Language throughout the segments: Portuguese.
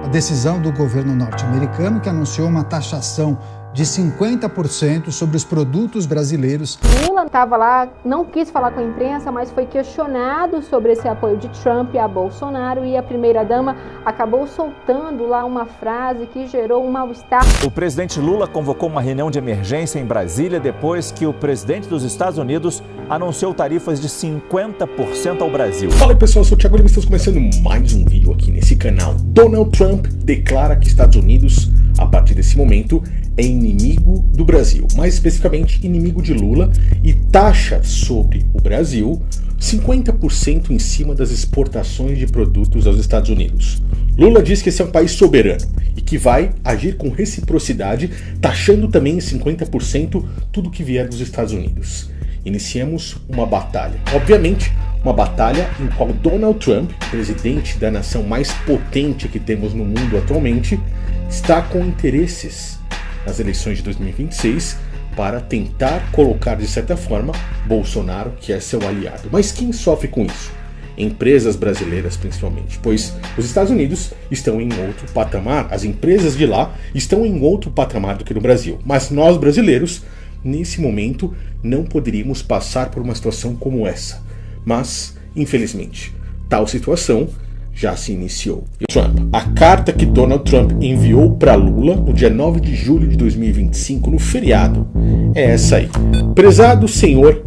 A decisão do governo norte-americano que anunciou uma taxação de 50% sobre os produtos brasileiros. Lula estava lá, não quis falar com a imprensa, mas foi questionado sobre esse apoio de Trump a Bolsonaro e a primeira-dama acabou soltando lá uma frase que gerou um mal-estar. O presidente Lula convocou uma reunião de emergência em Brasília depois que o presidente dos Estados Unidos anunciou tarifas de 50% ao Brasil. Fala aí pessoal, eu sou o Thiago Lima e estamos começando mais um vídeo aqui nesse canal. Donald Trump declara que Estados Unidos, a partir desse momento, é inimigo do Brasil, mais especificamente inimigo de Lula, e taxa sobre o Brasil 50% em cima das exportações de produtos aos Estados Unidos. Lula diz que esse é um país soberano e que vai agir com reciprocidade, taxando também em 50% tudo que vier dos Estados Unidos. Iniciamos uma batalha. Obviamente, uma batalha em qual Donald Trump, presidente da nação mais potente que temos no mundo atualmente, está com interesses nas eleições de 2026 para tentar colocar, de certa forma, Bolsonaro, que é seu aliado. Mas quem sofre com isso? Empresas brasileiras, principalmente, pois os Estados Unidos estão em outro patamar, as empresas de lá estão em outro patamar do que no Brasil. Mas nós, brasileiros, nesse momento, não poderíamos passar por uma situação como essa. Mas, infelizmente, tal situação já se iniciou. Trump. A carta que Donald Trump enviou para Lula no dia 9 de julho de 2025, no feriado, é essa aí. Prezado senhor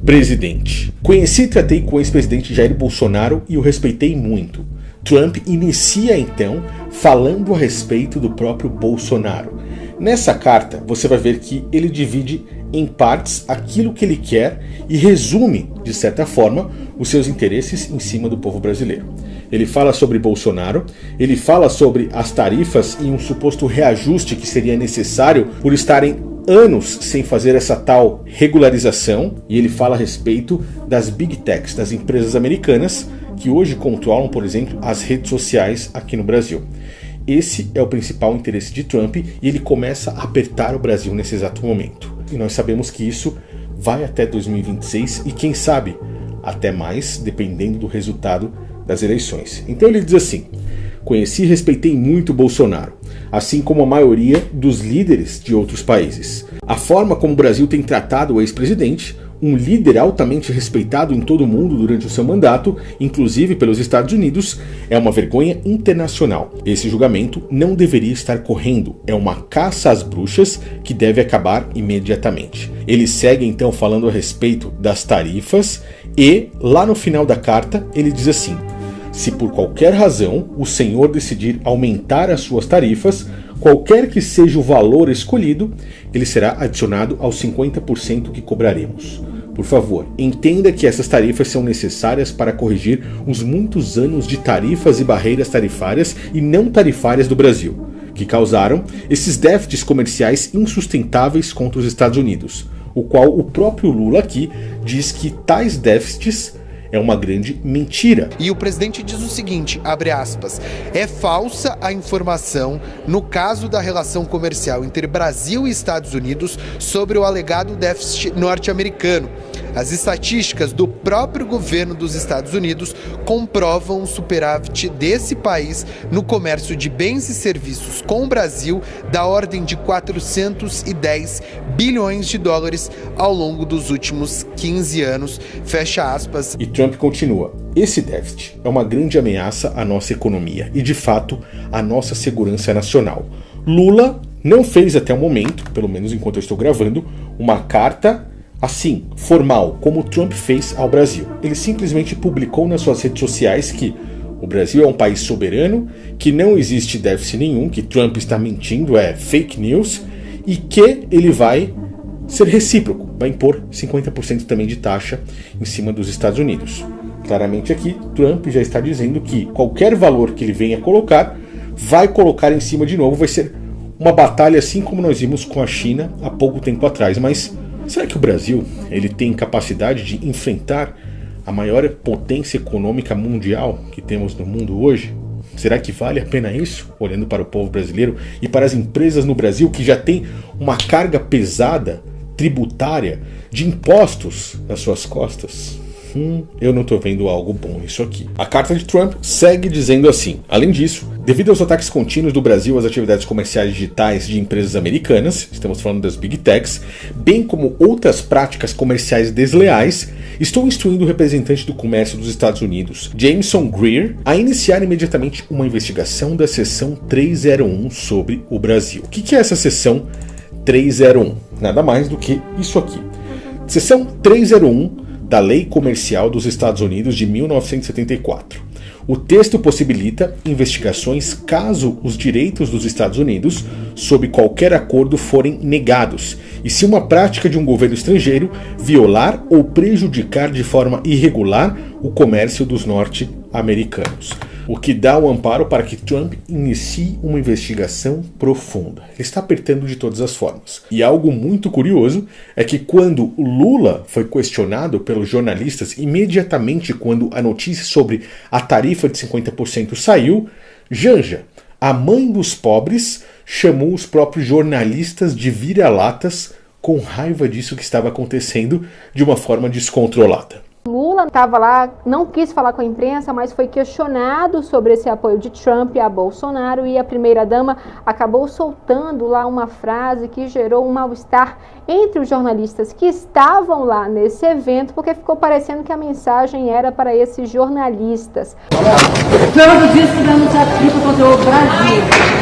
presidente, conheci e tratei com o ex-presidente Jair Bolsonaro e o respeitei muito. Trump inicia então falando a respeito do próprio Bolsonaro. Nessa carta você vai ver que ele divide em partes aquilo que ele quer e resume, de certa forma, os seus interesses em cima do povo brasileiro. Ele fala sobre Bolsonaro, ele fala sobre as tarifas e um suposto reajuste que seria necessário por estarem anos sem fazer essa tal regularização, e ele fala a respeito das Big Techs, das empresas americanas que hoje controlam, por exemplo, as redes sociais aqui no Brasil. Esse é o principal interesse de Trump e ele começa a apertar o Brasil nesse exato momento. E nós sabemos que isso vai até 2026 e quem sabe até mais, dependendo do resultado das eleições. Então ele diz assim: conheci e respeitei muito Bolsonaro, assim como a maioria dos líderes de outros países. A forma como o Brasil tem tratado o ex-presidente, um líder altamente respeitado em todo o mundo durante o seu mandato, inclusive pelos Estados Unidos, é uma vergonha internacional. Esse julgamento não deveria estar correndo, é uma caça às bruxas que deve acabar imediatamente. Ele segue então falando a respeito das tarifas e, lá no final da carta, ele diz assim: se por qualquer razão o senhor decidir aumentar as suas tarifas, qualquer que seja o valor escolhido, ele será adicionado aos 50% que cobraremos. Por favor, entenda que essas tarifas são necessárias para corrigir os muitos anos de tarifas e barreiras tarifárias e não tarifárias do Brasil, que causaram esses déficits comerciais insustentáveis contra os Estados Unidos, o qual o próprio Lula aqui diz que tais déficits é uma grande mentira. E o presidente diz o seguinte, abre aspas, é falsa a informação no caso da relação comercial entre Brasil e Estados Unidos sobre o alegado déficit norte-americano. As estatísticas do próprio governo dos Estados Unidos comprovam o superávit desse país no comércio de bens e serviços com o Brasil da ordem de 410 bilhões de dólares ao longo dos últimos 15 anos, fecha aspas. E Trump continua: esse déficit é uma grande ameaça à nossa economia e, de fato, à nossa segurança nacional. Lula não fez até o momento, pelo menos enquanto eu estou gravando, uma carta assim, formal, como Trump fez ao Brasil. Ele simplesmente publicou nas suas redes sociais que o Brasil é um país soberano, que não existe déficit nenhum, que Trump está mentindo, é fake news, e que ele vai ser recíproco, vai impor 50% também de taxa em cima dos Estados Unidos. Claramente aqui, Trump já está dizendo que qualquer valor que ele venha colocar, vai colocar em cima de novo, vai ser uma batalha assim como nós vimos com a China há pouco tempo atrás. Mas será que o Brasil ele tem capacidade de enfrentar a maior potência econômica mundial que temos no mundo hoje? Será que vale a pena isso? Olhando para o povo brasileiro e para as empresas no Brasil que já tem uma carga pesada tributária de impostos nas suas costas? Eu não tô vendo algo bom nisso aqui. A carta de Trump segue dizendo assim: além disso, devido aos ataques contínuos do Brasil às atividades comerciais digitais de empresas americanas, estamos falando das Big Techs, bem como outras práticas comerciais desleais, estou instruindo o representante do comércio dos Estados Unidos, Jameson Greer, a iniciar imediatamente uma investigação da seção 301 sobre o Brasil. O que é essa seção 301? Nada mais do que isso aqui. Seção 301 da Lei Comercial dos Estados Unidos de 1974. O texto possibilita investigações caso os direitos dos Estados Unidos sob qualquer acordo forem negados e se uma prática de um governo estrangeiro violar ou prejudicar de forma irregular o comércio dos norte-americanos. O que dá o amparo para que Trump inicie uma investigação profunda. Ele está apertando de todas as formas. E algo muito curioso é que quando Lula foi questionado pelos jornalistas, imediatamente quando a notícia sobre a tarifa de 50% saiu, Janja, a mãe dos pobres, chamou os próprios jornalistas de vira-latas com raiva disso que estava acontecendo de uma forma descontrolada. Lula estava lá, não quis falar com a imprensa, mas foi questionado sobre esse apoio de Trump a Bolsonaro e a primeira-dama acabou soltando lá uma frase que gerou um mal-estar entre os jornalistas que estavam lá nesse evento, porque ficou parecendo que a mensagem era para esses jornalistas. Todos estivemos aqui contra o Brasil.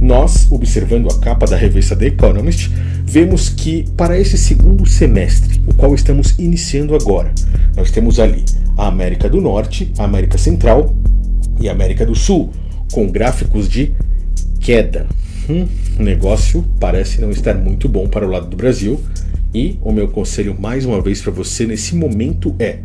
Nós, observando a capa da revista The Economist, vemos que para esse segundo semestre, o qual estamos iniciando agora, nós temos ali a América do Norte, a América Central e a América do Sul, com gráficos de queda. O negócio parece não estar muito bom para o lado do Brasil e o meu conselho mais uma vez para você nesse momento é: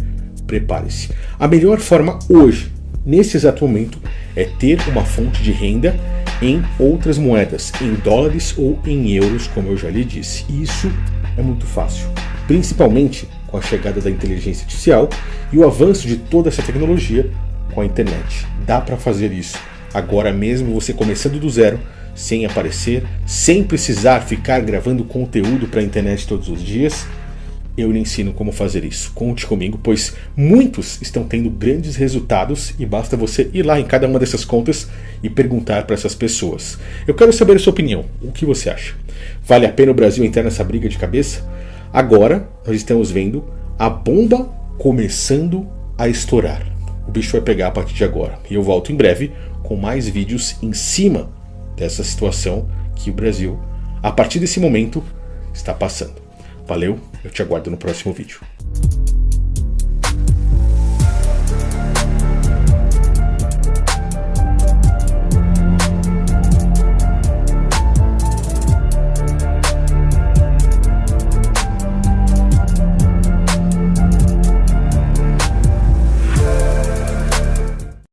prepare-se. A melhor forma hoje, nesse exato momento, é ter uma fonte de renda em outras moedas, em dólares ou em euros, como eu já lhe disse. Isso é muito fácil, principalmente com a chegada da inteligência artificial e o avanço de toda essa tecnologia com a internet. Dá para fazer isso agora mesmo, você começando do zero, sem aparecer, sem precisar ficar gravando conteúdo para a internet todos os dias. Eu lhe ensino como fazer isso. Conte comigo, pois muitos estão tendo grandes resultados e basta você ir lá em cada uma dessas contas e perguntar para essas pessoas. Eu quero saber a sua opinião. O que você acha? Vale a pena o Brasil entrar nessa briga de cabeça? Agora nós estamos vendo a bomba começando a estourar. O bicho vai pegar a partir de agora. E eu volto em breve com mais vídeos em cima dessa situação que o Brasil, a partir desse momento, está passando. Valeu, eu te aguardo no próximo vídeo.